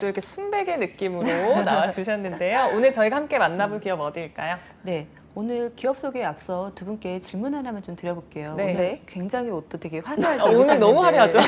또 이렇게 순백의 느낌으로 나와주셨는데요. 오늘 저희가 함께 만나볼 기업 어디일까요? 네, 오늘 기업 소개에 앞서 두 분께 질문 하나만 좀 드려볼게요. 네. 오늘 굉장히 옷도 되게 화사하게 오늘 너무 화려하죠?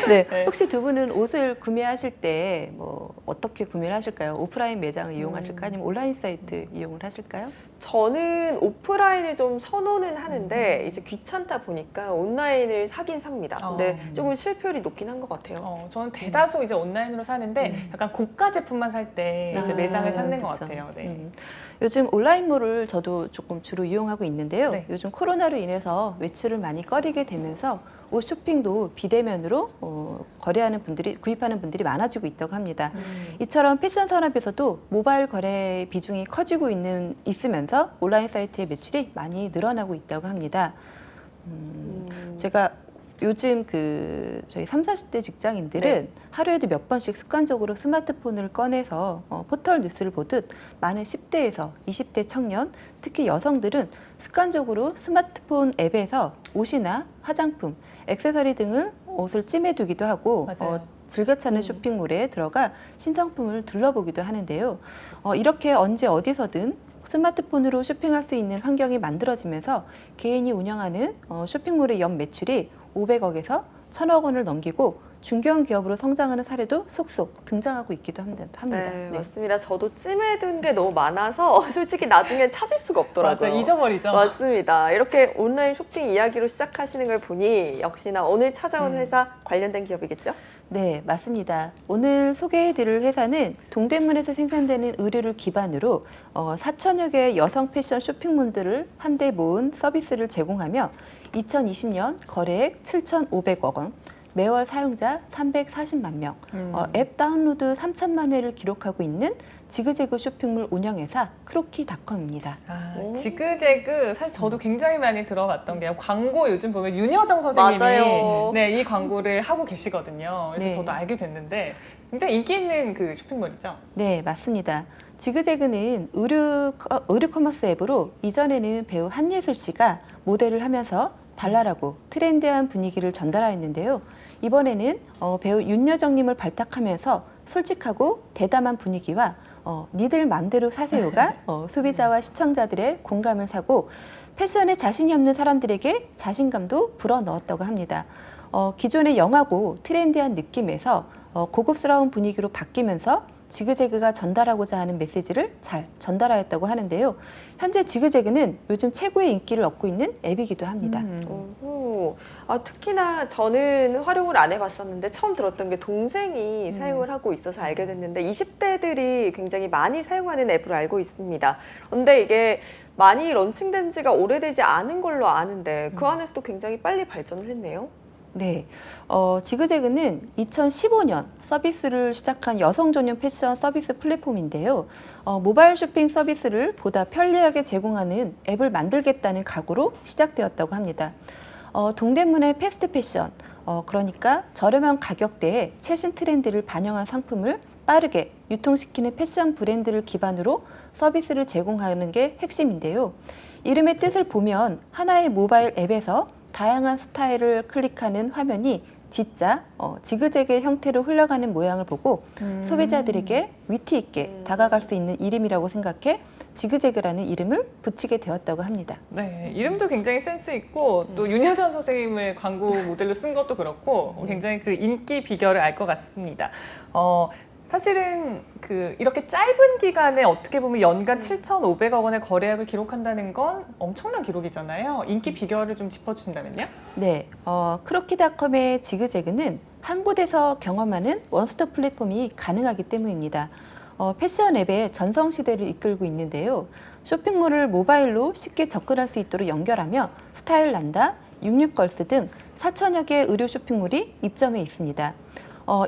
네, 네. 혹시 두 분은 옷을 구매하실 때 뭐 어떻게 구매를 하실까요? 오프라인 매장을 이용하실까요? 아니면 온라인 사이트 이용을 하실까요? 저는 오프라인을 좀 선호는 하는데 이제 귀찮다 보니까 온라인을 사긴 삽니다. 근데 조금 실효율이 높긴 한 것 같아요. 저는 대다수 이제 온라인으로 사는데 약간 고가 제품만 살 때 이제 매장을 찾는 것 그쵸. 같아요. 네. 요즘 온라인몰을 저도 조금 주로 이용하고 있는데요. 네. 요즘 코로나로 인해서 외출을 많이 꺼리게 되면서 옷 쇼핑도 비대면으로 거래하는 분들이, 구입하는 분들이 많아지고 있다고 합니다. 이처럼 패션 산업에서도 모바일 거래 비중이 커지고 있으면서 온라인 사이트의 매출이 많이 늘어나고 있다고 합니다. 제가 요즘 저희 30, 40대 직장인들은 네. 하루에도 몇 번씩 습관적으로 스마트폰을 꺼내서 포털 뉴스를 보듯 많은 10대에서 20대 청년, 특히 여성들은 습관적으로 스마트폰 앱에서 옷이나 화장품, 액세서리 등을 옷을 찜해두기도 하고 즐겨 찾는 쇼핑몰에 들어가 신상품을 둘러보기도 하는데요. 이렇게 언제 어디서든 스마트폰으로 쇼핑할 수 있는 환경이 만들어지면서 개인이 운영하는 쇼핑몰의 연 매출이 500억에서 1000억 원을 넘기고 중견 기업으로 성장하는 사례도 속속 등장하고 있기도 합니다. 네, 맞습니다. 저도 찜해둔 게 너무 많아서 솔직히 나중에 찾을 수가 없더라고요. 맞아, 잊어버리죠. 맞습니다. 이렇게 온라인 쇼핑 이야기로 시작하시는 걸 보니 역시나 오늘 찾아온 회사 관련된 기업이겠죠? 네, 맞습니다. 오늘 소개해드릴 회사는 동대문에서 생산되는 의류를 기반으로 4천여 개의 여성 패션 쇼핑몰들을 한데 모은 서비스를 제공하며 2020년 거래액 7,500억 원, 매월 사용자 340만 명, 앱 다운로드 3천만 회를 기록하고 있는 지그재그 쇼핑몰 운영회사 크로키닷컴입니다. 지그재그 사실 저도 굉장히 많이 들어봤던 게 광고 요즘 보면 윤여정 선생님이 맞아요. 네, 이 광고를 하고 계시거든요. 그래서 네. 저도 알게 됐는데 굉장히 인기 있는 그 쇼핑몰이죠? 네, 맞습니다. 지그재그는 의류 커머스 앱으로 이전에는 배우 한예슬 씨가 모델을 하면서 발랄하고 트렌디한 분위기를 전달하였는데요. 이번에는 배우 윤여정님을 발탁하면서 솔직하고 대담한 분위기와 니들 맘대로 사세요가 소비자와 시청자들의 공감을 사고 패션에 자신이 없는 사람들에게 자신감도 불어넣었다고 합니다. 기존의 영하고 트렌디한 느낌에서 고급스러운 분위기로 바뀌면서 지그재그가 전달하고자 하는 메시지를 잘 전달하였다고 하는데요. 현재 지그재그는 요즘 최고의 인기를 얻고 있는 앱이기도 합니다. 특히나 저는 활용을 안 해봤었는데 처음 들었던 게 동생이 사용을 하고 있어서 알게 됐는데 20대들이 굉장히 많이 사용하는 앱으로 알고 있습니다. 그런데 이게 많이 런칭된 지가 오래되지 않은 걸로 아는데 그 안에서도 굉장히 빨리 발전을 했네요. 네, 지그재그는 2015년 서비스를 시작한 여성 전용 패션 서비스 플랫폼인데요. 모바일 쇼핑 서비스를 보다 편리하게 제공하는 앱을 만들겠다는 각오로 시작되었다고 합니다. 동대문의 패스트 패션, 그러니까 저렴한 가격대에 최신 트렌드를 반영한 상품을 빠르게 유통시키는 패션 브랜드를 기반으로 서비스를 제공하는 게 핵심인데요. 이름의 뜻을 보면 하나의 모바일 앱에서 다양한 스타일을 클릭하는 화면이 G자, 지그재그의 형태로 흘러가는 모양을 보고 소비자들에게 위트 있게 다가갈 수 있는 이름이라고 생각해 지그재그라는 이름을 붙이게 되었다고 합니다. 네, 이름도 굉장히 센스 있고 또 윤여정 선생님을 광고 모델로 쓴 것도 그렇고 굉장히 그 인기 비결을 알 것 같습니다. 사실은 이렇게 짧은 기간에 어떻게 보면 연간 7,500억 원의 거래액을 기록한다는 건 엄청난 기록이잖아요. 인기 비결을 좀 짚어주신다면요? 네, 크로키닷컴의 지그재그는 한 곳에서 경험하는 원스톱 플랫폼이 가능하기 때문입니다. 패션 앱의 전성시대를 이끌고 있는데요. 쇼핑몰을 모바일로 쉽게 접근할 수 있도록 연결하며 스타일란다, 66걸스 등 4천여 개의 의류 쇼핑몰이 입점해 있습니다.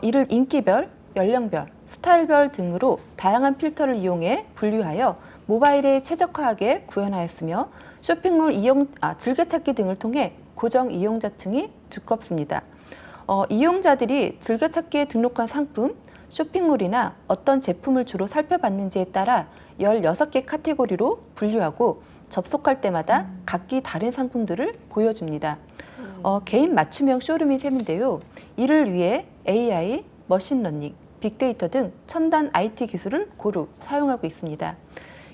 이를 인기별, 연령별, 스타일별 등으로 다양한 필터를 이용해 분류하여 모바일에 최적화하게 구현하였으며 쇼핑몰 즐겨찾기 등을 통해 고정 이용자층이 두껍습니다. 이용자들이 즐겨찾기에 등록한 상품, 쇼핑몰이나 어떤 제품을 주로 살펴봤는지에 따라 16개 카테고리로 분류하고 접속할 때마다 각기 다른 상품들을 보여줍니다. 개인 맞춤형 쇼룸인 셈인데요. 이를 위해 AI, 머신러닝, 빅데이터 등 첨단 IT 기술을 고루 사용하고 있습니다.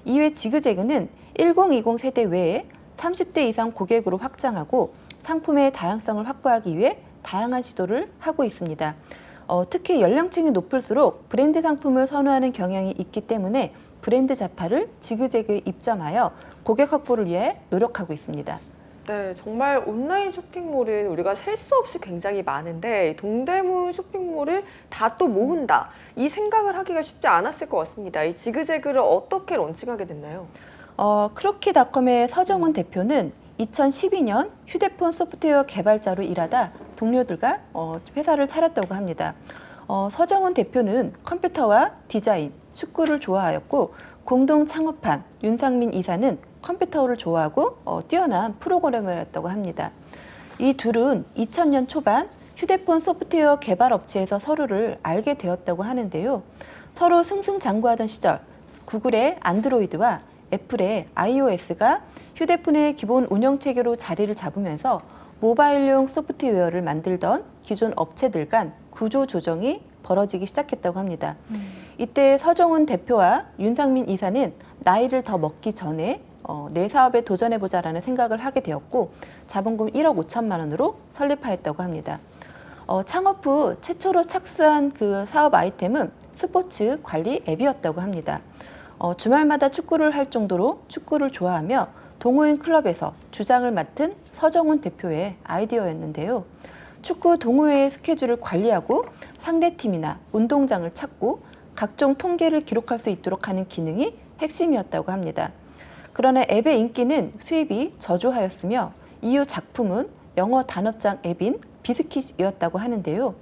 이외 지그재그는 1020 세대 외에 30대 이상 고객으로 확장하고 상품의 다양성을 확보하기 위해 다양한 시도를 하고 있습니다. 특히 연령층이 높을수록 브랜드 상품을 선호하는 경향이 있기 때문에 브랜드 자파를 지그재그에 입점하여 고객 확보를 위해 노력하고 있습니다. 네, 정말 온라인 쇼핑몰은 우리가 셀 수 없이 굉장히 많은데 동대문 쇼핑몰을 다 또 모은다. 이 생각을 하기가 쉽지 않았을 것 같습니다. 이 지그재그를 어떻게 런칭하게 됐나요? 크로키닷컴의 서정훈 대표는 2012년 휴대폰 소프트웨어 개발자로 일하다 동료들과 회사를 차렸다고 합니다. 서정훈 대표는 컴퓨터와 디자인, 축구를 좋아하였고 공동 창업한 윤상민 이사는 컴퓨터를 좋아하고 뛰어난 프로그래머였다고 합니다. 이 둘은 2000년 초반 휴대폰 소프트웨어 개발 업체에서 서로를 알게 되었다고 하는데요. 서로 승승장구하던 시절 구글의 안드로이드와 애플의 iOS가 휴대폰의 기본 운영체계로 자리를 잡으면서 모바일용 소프트웨어를 만들던 기존 업체들 간 구조 조정이 벌어지기 시작했다고 합니다. 이때 서정훈 대표와 윤상민 이사는 나이를 더 먹기 전에 내 사업에 도전해보자라는 생각을 하게 되었고 자본금 1억 5천만 원으로 설립하였다고 합니다. 창업 후 최초로 착수한 그 사업 아이템은 스포츠 관리 앱이었다고 합니다. 주말마다 축구를 할 정도로 축구를 좋아하며 동호인 클럽에서 주장을 맡은 서정훈 대표의 아이디어였는데요. 축구 동호회의 스케줄을 관리하고 상대팀이나 운동장을 찾고 각종 통계를 기록할 수 있도록 하는 기능이 핵심이었다고 합니다. 그러나 앱의 인기는 수입이 저조하였으며 이후 작품은 영어 단어장 앱인 비스킷이었다고 하는데요.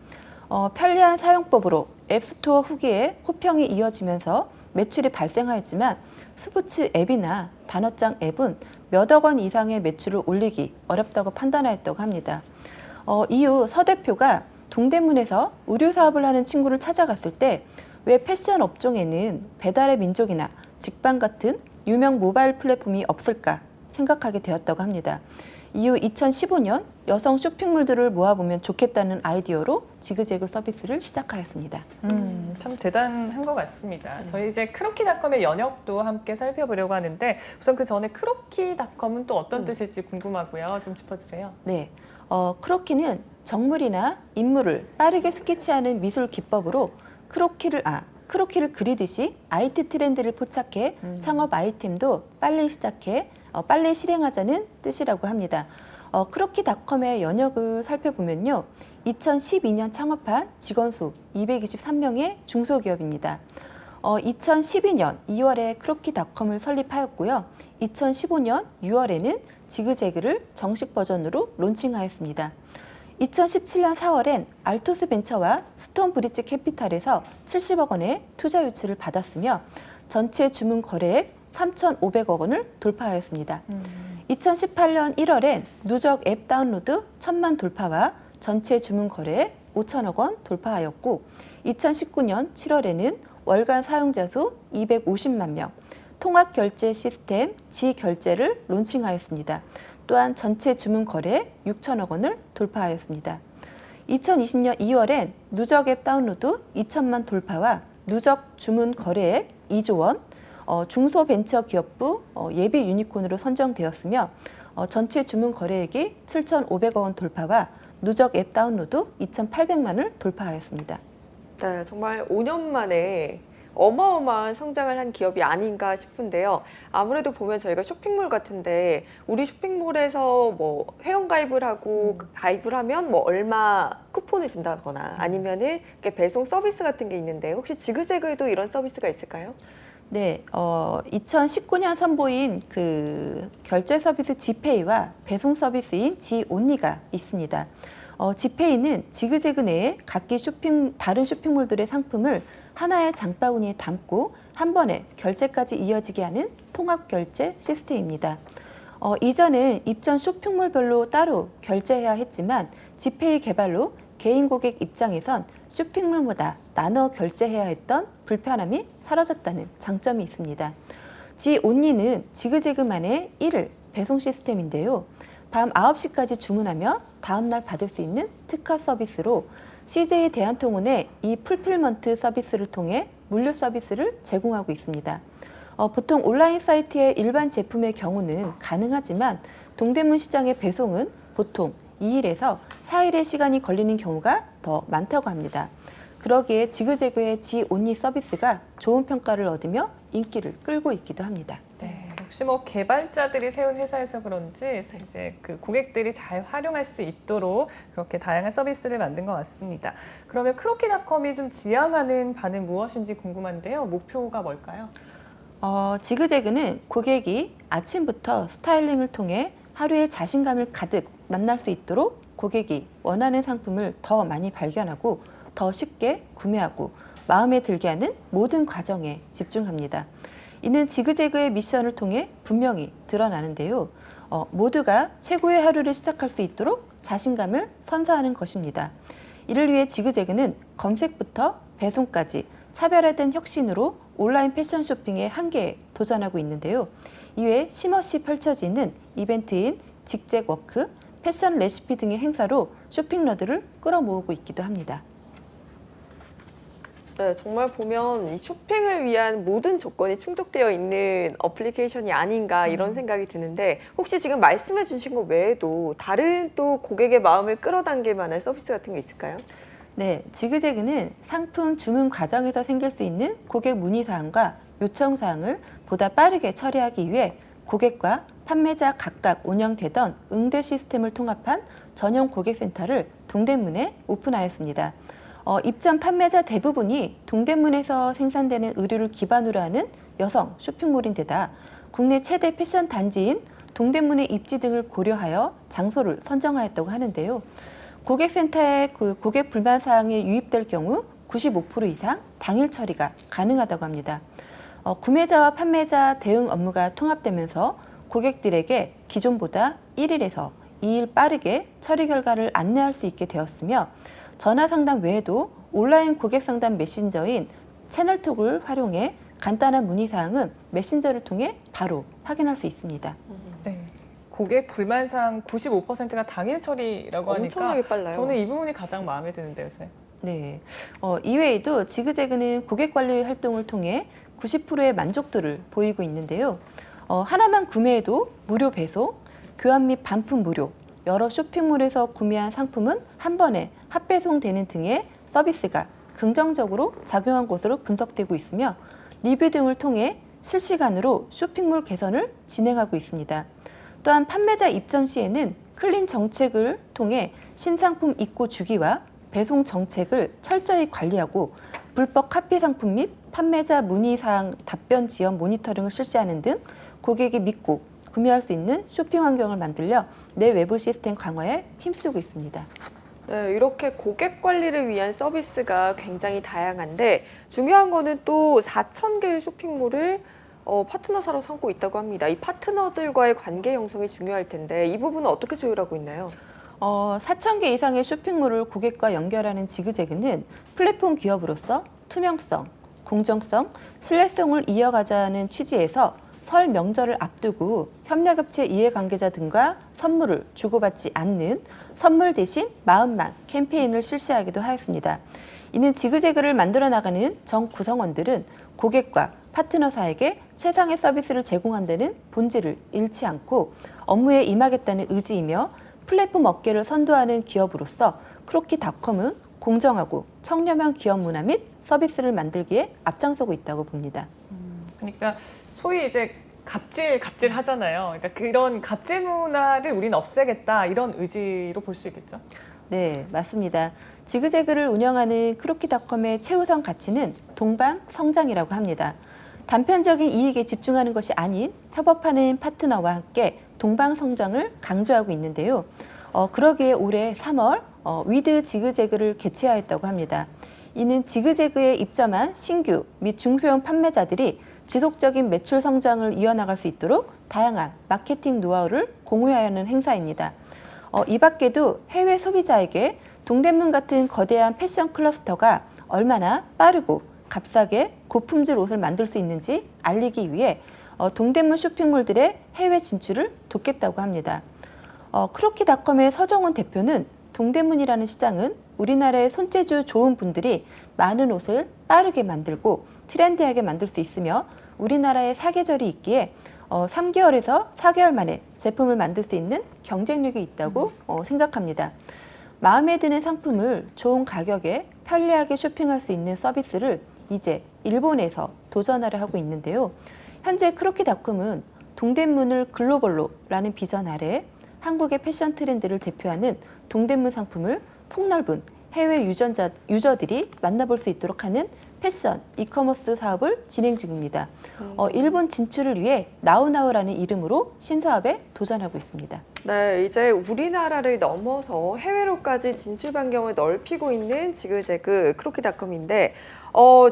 편리한 사용법으로 앱스토어 후기에 호평이 이어지면서 매출이 발생하였지만 스포츠 앱이나 단어장 앱은 몇억 원 이상의 매출을 올리기 어렵다고 판단하였다고 합니다. 이후 서 대표가 동대문에서 의류 사업을 하는 친구를 찾아갔을 때 왜 패션 업종에는 배달의 민족이나 직방 같은 유명 모바일 플랫폼이 없을까 생각하게 되었다고 합니다. 이후 2015년 여성 쇼핑몰들을 모아보면 좋겠다는 아이디어로 지그재그 서비스를 시작하였습니다. 참 대단한 것 같습니다. 저희 이제 크로키닷컴의 연역도 함께 살펴보려고 하는데 우선 그 전에 크로키닷컴은 또 어떤 뜻일지 궁금하고요. 좀 짚어주세요. 네, 크로키는 정물이나 인물을 빠르게 스케치하는 미술 기법으로 크로키를 그리듯이 IT 트렌드를 포착해 창업 아이템도 빨리 시작해 빨리 실행하자는 뜻이라고 합니다. 크로키닷컴의 연역을 살펴보면요. 2012년 창업한 직원 수 223명의 중소기업입니다. 2012년 2월에 크로키닷컴을 설립하였고요. 2015년 6월에는 지그재그를 정식 버전으로 론칭하였습니다. 2017년 4월엔 알토스 벤처와 스톤브리지 캐피탈에서 70억 원의 투자 유치를 받았으며 전체 주문 거래액 3,500억 원을 돌파하였습니다. 2018년 1월엔 누적 앱 다운로드 1,000만 돌파와 전체 주문 거래액 5천억 원 돌파하였고 2019년 7월에는 월간 사용자 수 250만 명, 통합 결제 시스템 지결제를 론칭하였습니다. 또한 전체 주문 거래액 6천억 원을 돌파하였습니다. 2020년 2월엔 누적 앱 다운로드 2천만 돌파와 누적 주문 거래액 2조 원, 중소벤처기업부 예비 유니콘으로 선정되었으며 전체 주문 거래액이 7,500억 원 돌파와 누적 앱 다운로드 2,800만을 돌파하였습니다. 네, 정말 5년 만에 어마어마한 성장을 한 기업이 아닌가 싶은데요. 아무래도 보면 저희가 쇼핑몰 같은데 우리 쇼핑몰에서 뭐 회원가입을 하고 가입을 하면 뭐 얼마 쿠폰을 준다거나 아니면은 이렇게 배송 서비스 같은 게 있는데 혹시 지그재그에도 이런 서비스가 있을까요? 네, 2019년 선보인 그 결제 서비스 지페이와 배송 서비스인 지온리가 있습니다. 지페이는 지그재그 내에 각기 다른 쇼핑몰들의 상품을 하나의 장바구니에 담고 한 번에 결제까지 이어지게 하는 통합 결제 시스템입니다. 이전은 입점 쇼핑몰별로 따로 결제해야 했지만 지페이 개발로 개인 고객 입장에선 쇼핑몰마다 나눠 결제해야 했던 불편함이 사라졌다는 장점이 있습니다. 지온리는 지그재그만의 1일 배송 시스템인데요. 밤 9시까지 주문하며 다음날 받을 수 있는 특화 서비스로 CJ 대한통운의 이 풀필먼트 서비스를 통해 물류 서비스를 제공하고 있습니다. 보통 온라인 사이트의 일반 제품의 경우는 가능하지만 동대문 시장의 배송은 보통 2일에서 4일의 시간이 걸리는 경우가 더 많다고 합니다. 그러기에 지그재그의 지온리 서비스가 좋은 평가를 얻으며 인기를 끌고 있기도 합니다. 네, 역시 뭐 개발자들이 세운 회사여서 그런지 이제 그 고객들이 잘 활용할 수 있도록 그렇게 다양한 서비스를 만든 것 같습니다. 그러면 크로키닷컴이 좀 지향하는 바는 무엇인지 궁금한데요. 목표가 뭘까요? 지그재그는 고객이 아침부터 스타일링을 통해 하루에 자신감을 가득 만날 수 있도록 고객이 원하는 상품을 더 많이 발견하고 더 쉽게 구매하고 마음에 들게 하는 모든 과정에 집중합니다. 이는 지그재그의 미션을 통해 분명히 드러나는데요. 모두가 최고의 하루를 시작할 수 있도록 자신감을 선사하는 것입니다. 이를 위해 지그재그는 검색부터 배송까지 차별화된 혁신으로 온라인 패션 쇼핑의 한계에 도전하고 있는데요. 이외에 쉼없이 펼쳐지는 이벤트인 직잭워크, 패션 레시피 등의 행사로 쇼핑러들을 끌어모으고 있기도 합니다. 네, 정말 보면 이 쇼핑을 위한 모든 조건이 충족되어 있는 어플리케이션이 아닌가 이런 생각이 드는데 혹시 지금 말씀해 주신 것 외에도 다른 또 고객의 마음을 끌어당길 만한 서비스 같은 게 있을까요? 네, 지그재그는 상품 주문 과정에서 생길 수 있는 고객 문의사항과 요청사항을 보다 빠르게 처리하기 위해 고객과 판매자 각각 운영되던 응대 시스템을 통합한 전용 고객센터를 동대문에 오픈하였습니다. 입점 판매자 대부분이 동대문에서 생산되는 의류를 기반으로 하는 여성 쇼핑몰인데다 국내 최대 패션 단지인 동대문의 입지 등을 고려하여 장소를 선정하였다고 하는데요. 고객센터에 고객 불만 사항이 유입될 경우 95% 이상 당일 처리가 가능하다고 합니다. 구매자와 판매자 대응 업무가 통합되면서 고객들에게 기존보다 1일에서 2일 빠르게 처리 결과를 안내할 수 있게 되었으며 전화 상담 외에도 온라인 고객 상담 메신저인 채널톡을 활용해 간단한 문의사항은 메신저를 통해 바로 확인할 수 있습니다. 네. 고객 불만사항 95%가 당일 처리라고 하니까 엄청나게 빨라요. 저는 이 부분이 가장 마음에 드는데요, 선생님. 네. 이외에도 지그재그는 고객 관리 활동을 통해 90%의 만족도를 보이고 있는데요. 하나만 구매해도 무료 배송, 교환 및 반품 무료, 여러 쇼핑몰에서 구매한 상품은 한 번에 합배송되는 등의 서비스가 긍정적으로 작용한 것으로 분석되고 있으며 리뷰 등을 통해 실시간으로 쇼핑몰 개선을 진행하고 있습니다. 또한 판매자 입점 시에는 클린 정책을 통해 신상품 입고 주기와 배송 정책을 철저히 관리하고 불법 카피 상품 및 판매자 문의사항 답변 지연 모니터링을 실시하는 등 고객이 믿고 구매할 수 있는 쇼핑 환경을 만들려 내 외부 시스템 강화에 힘쓰고 있습니다. 네, 이렇게 고객 관리를 위한 서비스가 굉장히 다양한데 중요한 거는 또 4,000개의 쇼핑몰을 파트너사로 삼고 있다고 합니다. 이 파트너들과의 관계 형성이 중요할 텐데 이 부분은 어떻게 조율하고 있나요? 4,000개 이상의 쇼핑몰을 고객과 연결하는 지그재그는 플랫폼 기업으로서 투명성, 공정성, 신뢰성을 이어가자는 취지에서 설 명절을 앞두고 협력업체 이해관계자 등과 선물을 주고받지 않는 선물 대신 마음만 캠페인을 실시하기도 하였습니다. 이는 지그재그를 만들어 나가는 전 구성원들은 고객과 파트너사에게 최상의 서비스를 제공한다는 본질을 잃지 않고 업무에 임하겠다는 의지이며 플랫폼 업계를 선도하는 기업으로서 크로키닷컴은 공정하고 청렴한 기업 문화 및 서비스를 만들기에 앞장서고 있다고 봅니다. 그러니까 소위 이제 갑질 하잖아요. 그러니까 그런 갑질 문화를 우리는 없애겠다 이런 의지로 볼 수 있겠죠? 네, 맞습니다. 지그재그를 운영하는 크로키닷컴의 최우선 가치는 동방 성장이라고 합니다. 단편적인 이익에 집중하는 것이 아닌 협업하는 파트너와 함께 동방 성장을 강조하고 있는데요. 그러기에 올해 3월 위드 지그재그를 개최하였다고 합니다. 이는 지그재그에 입점한 신규 및 중소형 판매자들이 지속적인 매출 성장을 이어나갈 수 있도록 다양한 마케팅 노하우를 공유하는 행사입니다. 이 밖에도 해외 소비자에게 동대문 같은 거대한 패션 클러스터가 얼마나 빠르고 값싸게 고품질 옷을 만들 수 있는지 알리기 위해 동대문 쇼핑몰들의 해외 진출을 돕겠다고 합니다. 크로키닷컴의 서정훈 대표는 동대문이라는 시장은 우리나라의 손재주 좋은 분들이 많은 옷을 빠르게 만들고 트렌디하게 만들 수 있으며 우리나라의 사계절이 있기에 3개월에서 4개월 만에 제품을 만들 수 있는 경쟁력이 있다고 생각합니다. 마음에 드는 상품을 좋은 가격에 편리하게 쇼핑할 수 있는 서비스를 이제 일본에서 도전하려 하고 있는데요. 현재 크로키닷컴은 동대문을 글로벌로라는 비전 아래 한국의 패션 트렌드를 대표하는 동대문 상품을 폭넓은 해외 유저들이 만나볼 수 있도록 하는 패션 이커머스 사업을 진행 중입니다. 일본 진출을 위해 나우나우라는 이름으로 신사업에 도전하고 있습니다. 네, 이제 우리나라를 넘어서 해외로까지 진출 반경을 넓히고 있는 지그재그 크로키닷컴인데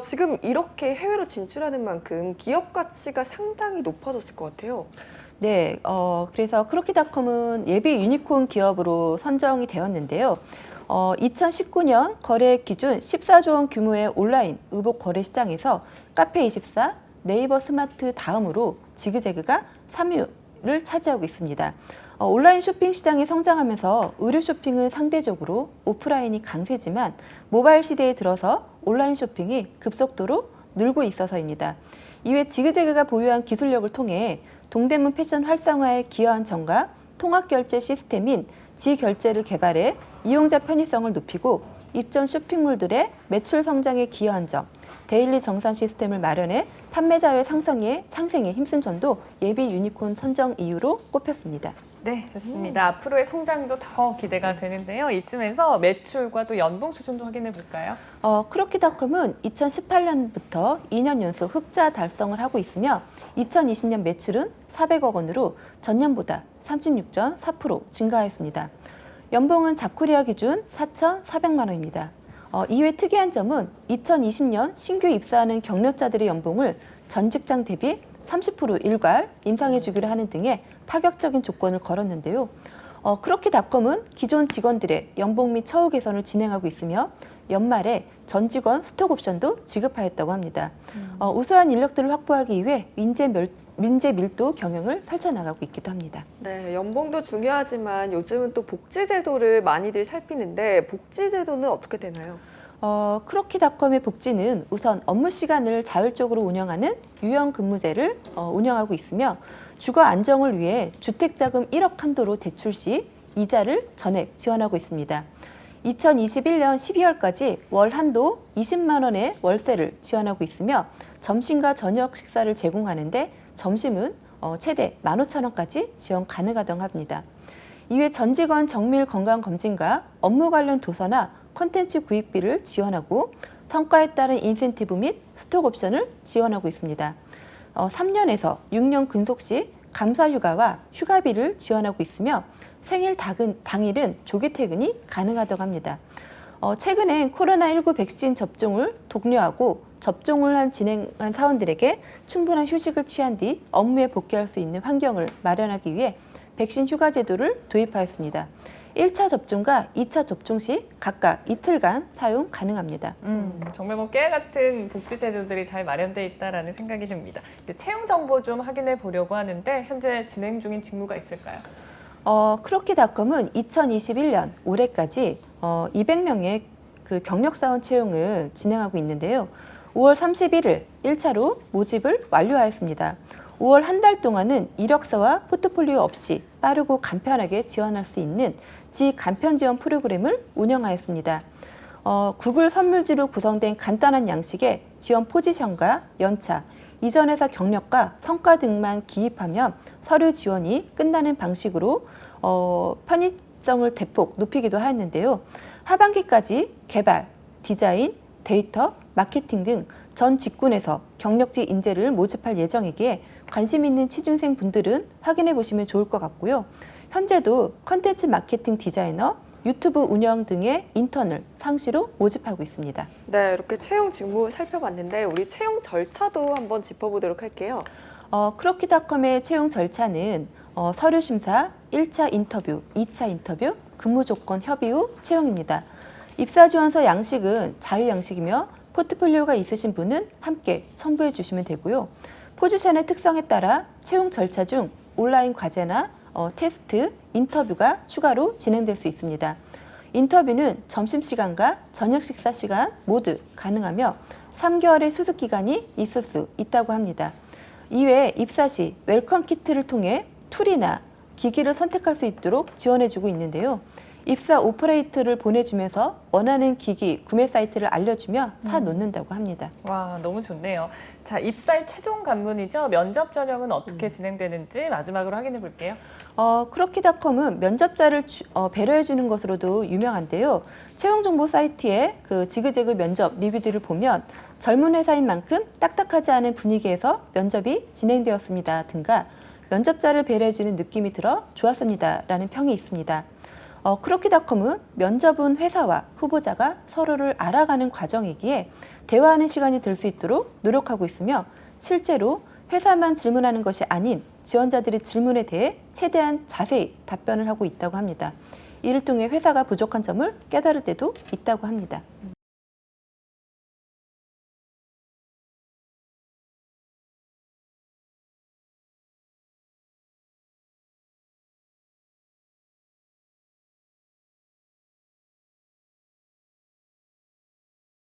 지금 이렇게 해외로 진출하는 만큼 기업 가치가 상당히 높아졌을 것 같아요. 네, 그래서 크로키닷컴은 예비 유니콘 기업으로 선정이 되었는데요. 2019년 거래액 기준 14조 원 규모의 온라인 의복 거래 시장에서 카페24, 네이버 스마트 다음으로 지그재그가 3위를 차지하고 있습니다. 온라인 쇼핑 시장이 성장하면서 의류 쇼핑은 상대적으로 오프라인이 강세지만 모바일 시대에 들어서 온라인 쇼핑이 급속도로 늘고 있어서입니다. 이외 지그재그가 보유한 기술력을 통해 동대문 패션 활성화에 기여한 점과 통합결제 시스템인 지결제를 개발해 이용자 편의성을 높이고 입점 쇼핑몰들의 매출 성장에 기여한 점, 데일리 정산 시스템을 마련해 판매자의 상생에 힘쓴 점도 예비 유니콘 선정 이유로 꼽혔습니다. 네, 좋습니다. 앞으로의 성장도 더 기대가 되는데요. 이쯤에서 매출과 또 연봉 수준도 확인해 볼까요? 크로키닷컴은 2018년부터 2년 연속 흑자 달성을 하고 있으며 2020년 매출은 400억 원으로 전년보다 36.4% 증가하였습니다. 연봉은 잡코리아 기준 4,400만 원입니다. 이외 특이한 점은 2020년 신규 입사하는 경력자들의 연봉을 전 직장 대비 30% 일괄 인상해 주기로 하는 등의 파격적인 조건을 걸었는데요. 크로키닷컴은 기존 직원들의 연봉 및 처우 개선을 진행하고 있으며 연말에 전 직원 스톡 옵션도 지급하였다고 합니다. 우수한 인력들을 확보하기 위해 민재 밀도 경영을 펼쳐나가고 있기도 합니다. 네, 연봉도 중요하지만 요즘은 또 복지 제도를 많이들 살피는데 복지 제도는 어떻게 되나요? 크로키닷컴의 복지는 우선 업무 시간을 자율적으로 운영하는 유연근무제를 운영하고 있으며 주거 안정을 위해 주택자금 1억 한도로 대출 시 이자를 전액 지원하고 있습니다. 2021년 12월까지 월 한도 20만 원의 월세를 지원하고 있으며 점심과 저녁 식사를 제공하는데 점심은 최대 15,000원까지 지원 가능하다고 합니다. 이외 전 직원 정밀 건강검진과 업무 관련 도서나 콘텐츠 구입비를 지원하고 성과에 따른 인센티브 및 스톡 옵션을 지원하고 있습니다. 3년에서 6년 근속 시 감사휴가와 휴가비를 지원하고 있으며 생일 당일은 조기 퇴근이 가능하다고 합니다. 최근엔 코로나19 백신 접종을 독려하고 접종을 진행한 사원들에게 충분한 휴식을 취한 뒤 업무에 복귀할 수 있는 환경을 마련하기 위해 백신 휴가 제도를 도입하였습니다. 1차 접종과 2차 접종 시 각각 이틀간 사용 가능합니다. 정말 깨알 같은 복지 제도들이 잘 마련되어 있다라는 생각이 듭니다. 채용 정보 좀 확인해 보려고 하는데 현재 진행 중인 직무가 있을까요? 크로키닷컴은 2021년 올해까지 200명의 그 경력사원 채용을 진행하고 있는데요. 5월 31일 1차로 모집을 완료하였습니다. 5월 한 달 동안은 이력서와 포트폴리오 없이 빠르고 간편하게 지원할 수 있는 간편 지원 프로그램을 운영하였습니다. 구글 선물지로 구성된 간단한 양식의 지원 포지션과 연차, 이전회사 경력과 성과 등만 기입하면 서류 지원이 끝나는 방식으로 편의성을 대폭 높이기도 하였는데요. 하반기까지 개발, 디자인, 데이터, 마케팅 등 전 직군에서 경력직 인재를 모집할 예정이기에 관심 있는 취준생 분들은 확인해 보시면 좋을 것 같고요. 현재도 컨텐츠 마케팅 디자이너, 유튜브 운영 등의 인턴을 상시로 모집하고 있습니다. 네, 이렇게 채용 직무 살펴봤는데 우리 채용 절차도 한번 짚어보도록 할게요. 크로키닷컴의 채용 절차는 서류 심사, 1차 인터뷰, 2차 인터뷰, 근무 조건 협의 후 채용입니다. 입사 지원서 양식은 자유 양식이며 포트폴리오가 있으신 분은 함께 첨부해 주시면 되고요. 포지션의 특성에 따라 채용 절차 중 온라인 과제나 테스트, 인터뷰가 추가로 진행될 수 있습니다. 인터뷰는 점심시간과 저녁 식사 시간 모두 가능하며 3개월의 수습 기간이 있을 수 있다고 합니다. 이외에 입사 시 웰컴 키트를 통해 툴이나 기기를 선택할 수 있도록 지원해주고 있는데요. 입사 오퍼레이트를 보내주면서 원하는 기기 구매 사이트를 알려주며 사 놓는다고 합니다. 와, 너무 좋네요. 자, 입사의 최종 관문이죠. 면접 전형은 어떻게 진행되는지 마지막으로 확인해 볼게요. 크로키닷컴은 면접자를 배려해주는 것으로도 유명한데요. 채용정보 사이트에 그 지그재그 면접 리뷰들을 보면 젊은 회사인 만큼 딱딱하지 않은 분위기에서 면접이 진행되었습니다 등과 면접자를 배려해주는 느낌이 들어 좋았습니다 라는 평이 있습니다. 크로키닷컴은 면접은 회사와 후보자가 서로를 알아가는 과정이기에 대화하는 시간이 들 수 있도록 노력하고 있으며 실제로 회사만 질문하는 것이 아닌 지원자들의 질문에 대해 최대한 자세히 답변을 하고 있다고 합니다. 이를 통해 회사가 부족한 점을 깨달을 때도 있다고 합니다.